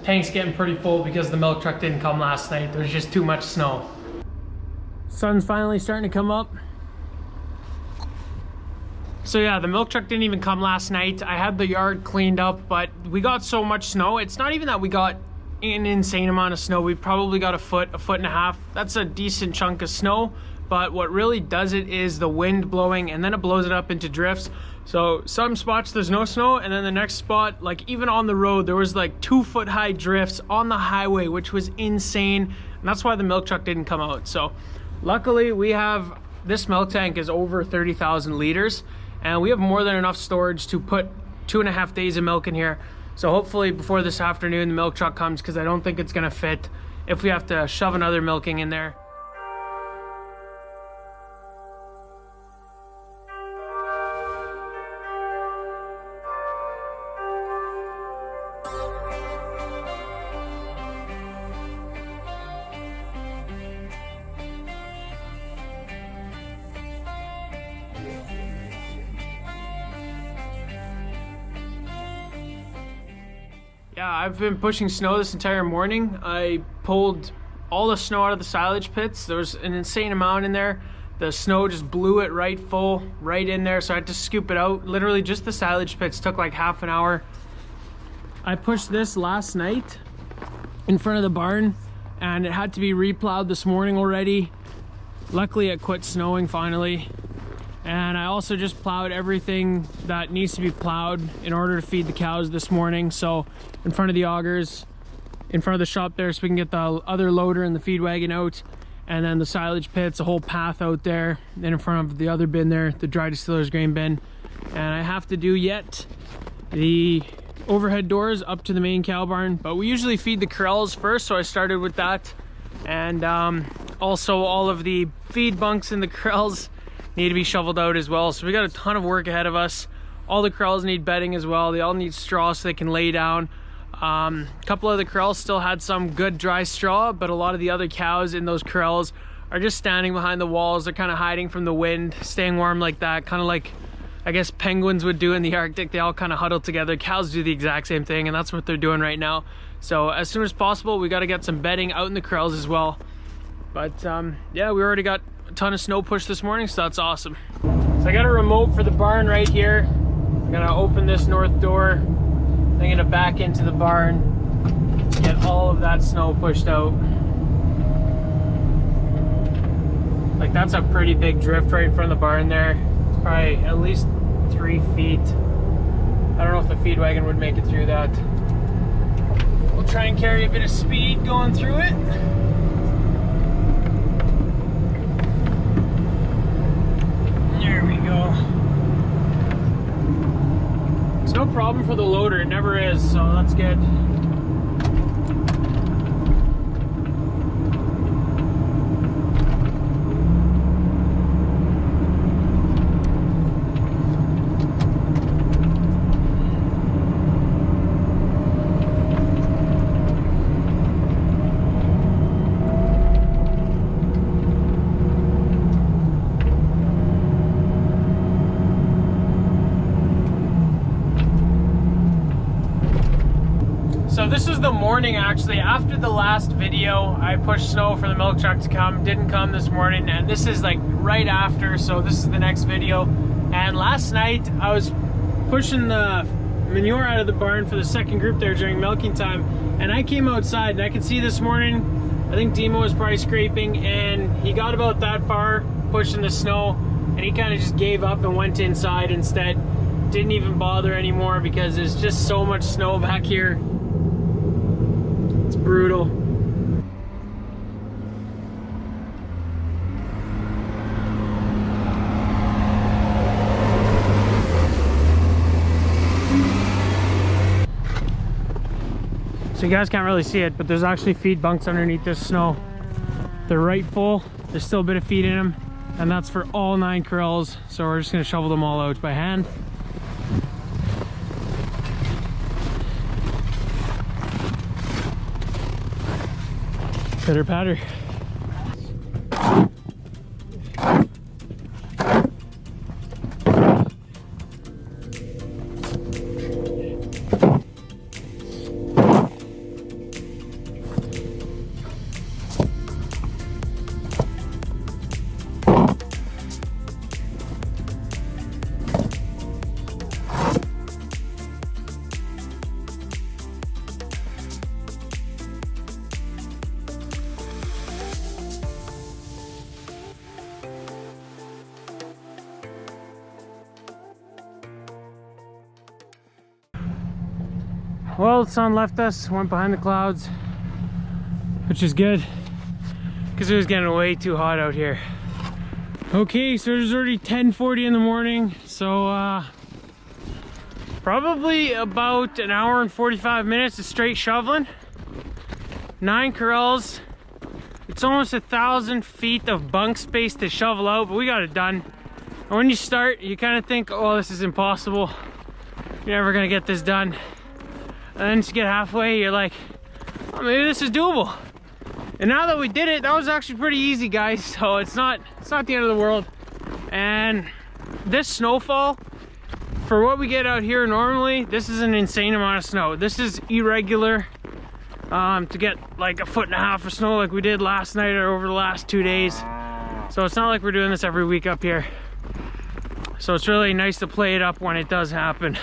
tank's getting pretty full because the milk truck didn't come last night. There's just too much snow. Sun's finally starting to come up. So yeah, the milk truck didn't even come last night. I had the yard cleaned up, but we got so much snow. It's not even that we got an insane amount of snow. We probably got a foot and a half. That's a decent chunk of snow, but what really does it is the wind blowing, and then it blows it up into drifts. So some spots there's no snow, and then the next spot, like even on the road, there was like 2-foot high drifts on the highway, which was insane. And that's why the milk truck didn't come out. So luckily we have, this milk tank is over 30,000 liters, and we have more than enough storage to put 2.5 days of milk in here. So hopefully before this afternoon the milk truck comes, because I don't think it's gonna fit if we have to shove another milking in there. Yeah, I've been pushing snow this entire morning. I pulled all the snow out of the silage pits. There was an insane amount in there. The snow just blew it right full, right in there, so I had to scoop it out. Literally just the silage pits took like half an hour. I pushed this last night in front of the barn, and it had to be replowed this morning already. Luckily it quit snowing finally. And I also just plowed everything that needs to be plowed in order to feed the cows this morning. So in front of the augers, in front of the shop there, so we can get the other loader and the feed wagon out, and then the silage pits, a whole path out there, then in front of the other bin there, the dry distillers grain bin. And I have to do yet the overhead doors up to the main cow barn, but we usually feed the corrals first, so I started with that. And also all of the feed bunks in the corrals need to be shoveled out as well. So we got a ton of work ahead of us. All the corrals need bedding as well. They all need straw so they can lay down. A couple of the corrals still had some good dry straw, but a lot of the other cows in those corrals are just standing behind the walls. They're kind of hiding from the wind, staying warm like that, kind of like I guess penguins would do in the Arctic. They all kind of huddle together. Cows do the exact same thing, and that's what they're doing right now. So as soon as possible, we got to get some bedding out in the corrals as well. But yeah, we already got a ton of snow pushed this morning, so that's awesome. So I got a remote for the barn right here. I'm gonna open this north door. I'm gonna back into the barn, get all of that snow pushed out. Like, that's a pretty big drift right in front of the barn there. It's probably at least 3 feet. I don't know if the feed wagon would make it through that. We'll try and carry a bit of speed going through it. There we go. It's no problem for the loader, it never is, so that's good. So this is the morning, actually. After the last video, I pushed snow for the milk truck to come. Didn't come this morning, and this is like right after, so this is the next video. And last night, I was pushing the manure out of the barn for the second group there during milking time, and I came outside, and I could see this morning, I think Demo was probably scraping, and he got about that far pushing the snow, and he kind of just gave up and went inside instead. Didn't even bother anymore because there's just so much snow back here. It's brutal. So you guys can't really see it, but there's actually feed bunks underneath this snow. They're right full. There's still a bit of feed in them, and that's for all 9 corrals. So we're just gonna shovel them all out by hand. Pitter patter. Well, the sun left us, went behind the clouds, which is good because it was getting way too hot out here. Okay, so it's already 10:40 in the morning, so probably about an hour and 45 minutes of straight shoveling. 9 corrals. It's almost 1,000 feet of bunk space to shovel out, but we got it done. And when you start, you kind of think, oh, this is impossible. You're never gonna get this done. And then you get halfway, you're like, oh, maybe this is doable. And now that we did it, that was actually pretty easy, guys. So it's not the end of the world. And this snowfall, for what we get out here normally, this is an insane amount of snow. This is irregular. To get like 1.5 feet of snow like we did last night or over the last 2 days. So it's not like we're doing this every week up here. So it's really nice to play it up when it does happen.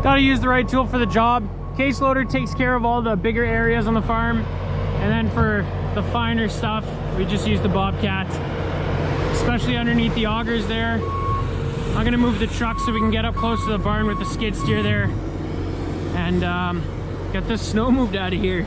Gotta use the right tool for the job. Case loader takes care of all the bigger areas on the farm, and then for the finer stuff, we just use the Bobcat, especially underneath the augers there. I'm gonna move the truck so we can get up close to the barn with the skid steer there and get this snow moved out of here.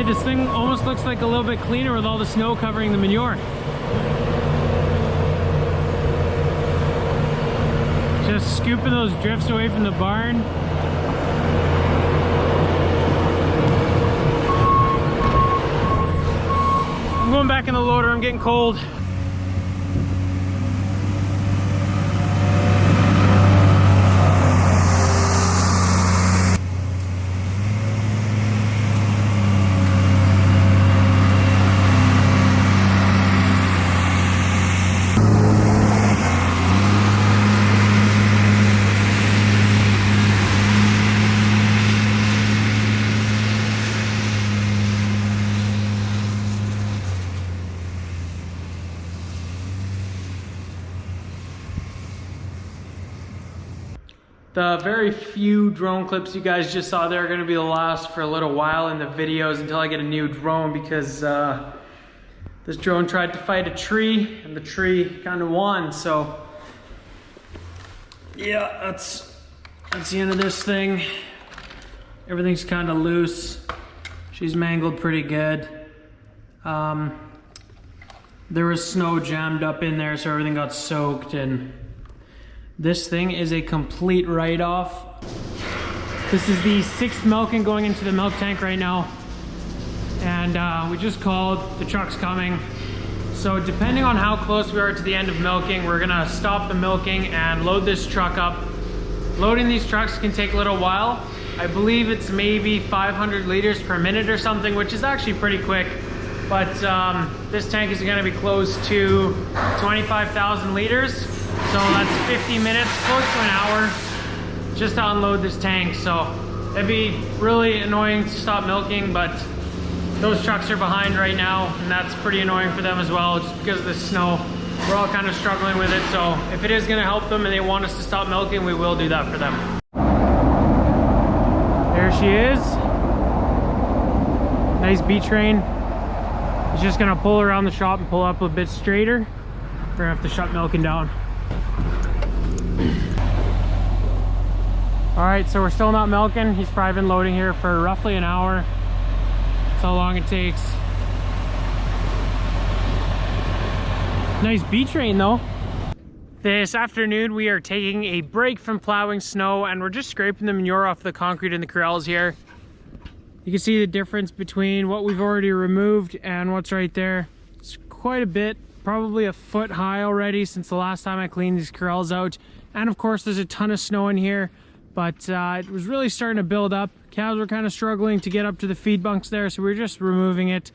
This thing almost looks like a little bit cleaner with all the snow covering the manure. Just scooping those drifts away from the barn. I'm going back in the loader, I'm getting cold. The very few drone clips you guys just saw there are going to be the last for a little while in the videos until I get a new drone, because this drone tried to fight a tree and the tree kind of won. So yeah, that's the end of this thing. Everything's kind of loose. She's mangled pretty good. There was snow jammed up in there, so everything got soaked, and this thing is a complete write-off. This is the 6th milking going into the milk tank right now. And we just called, the truck's coming. So depending on how close we are to the end of milking, we're gonna stop the milking and load this truck up. Loading these trucks can take a little while. I believe it's maybe 500 liters per minute or something, which is actually pretty quick. But this tank is gonna be close to 25,000 liters. So that's 50 minutes, close to an hour, just to unload this tank. So it'd be really annoying to stop milking, but those trucks are behind right now, and that's pretty annoying for them as well, just because of the snow. We're all kind of struggling with it. So if it is gonna help them and they want us to stop milking, we will do that for them. There she is. Nice B train. It's just gonna pull around the shop and pull up a bit straighter. We're gonna have to shut milking down. All right, so we're still not milking. He's probably been loading here for roughly an hour. That's how long it takes. Nice B train though. This afternoon we are taking a break from plowing snow, and we're just scraping the manure off the concrete in the corrals here. You can see the difference between what we've already removed and what's right there. It's quite a bit, probably a foot high already since the last time I cleaned these corrals out. And of course there's a ton of snow in here, but it was really starting to build up. Cows were kind of struggling to get up to the feed bunks there, so we're just removing it.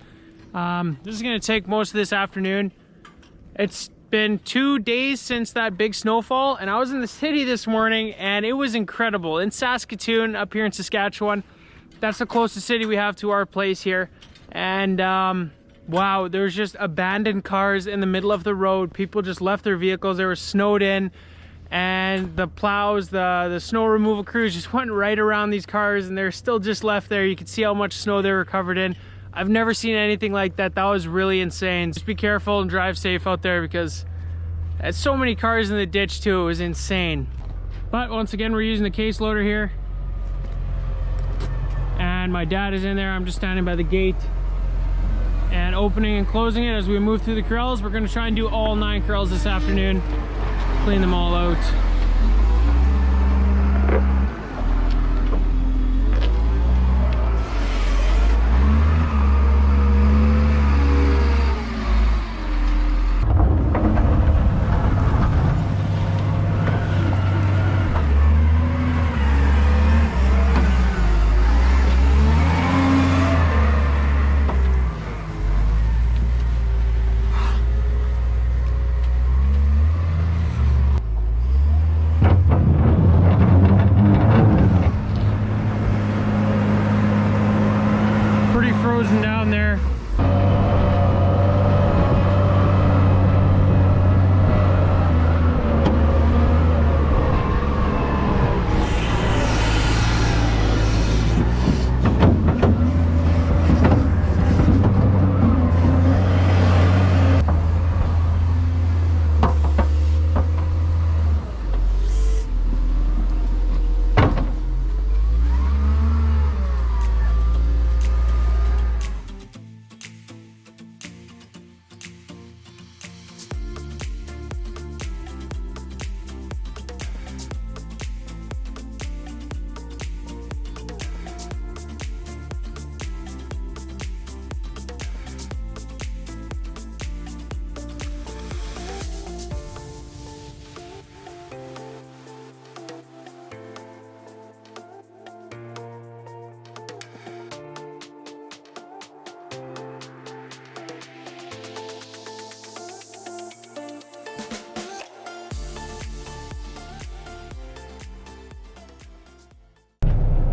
This is going to take most of this afternoon. It's been 2 days since that big snowfall, and I was in the city this morning and it was incredible. In Saskatoon, up here in Saskatchewan, that's the closest city we have to our place here. And wow, there's just abandoned cars in the middle of the road. People just left their vehicles, they were snowed in, and the plows, the snow removal crews just went right around these cars, and they're still just left there. You can see how much snow they were covered in. I've never seen anything like that. That was really insane. Just be careful and drive safe out there, because there's so many cars in the ditch too. It was insane. But once again, we're using the case loader here, and my dad is in there. I'm just standing by the gate and opening and closing it as we move through the corrals. We're going to try and do all 9 corrals this afternoon, clean them all out. Frozen down there.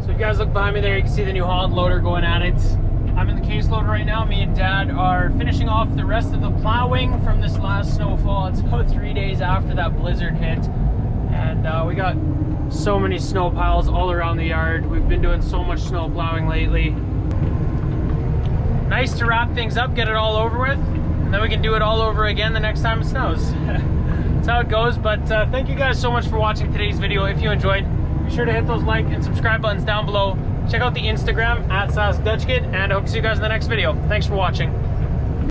You guys look behind me there, you can see the New Holland loader going at it. I'm in the case loader right now. Me and Dad are finishing off the rest of the plowing from this last snowfall. It's about 3 days after that blizzard hit, and we got so many snow piles all around the yard. We've been doing so much snow plowing lately. Nice to wrap things up, get it all over with, and then we can do it all over again the next time it snows. That's how it goes. But thank you guys so much for watching today's video. If you enjoyed, be sure to hit those like and subscribe buttons down below. Check out the Instagram @SaskDutchKid, and I hope to see you guys in the next video. Thanks for watching.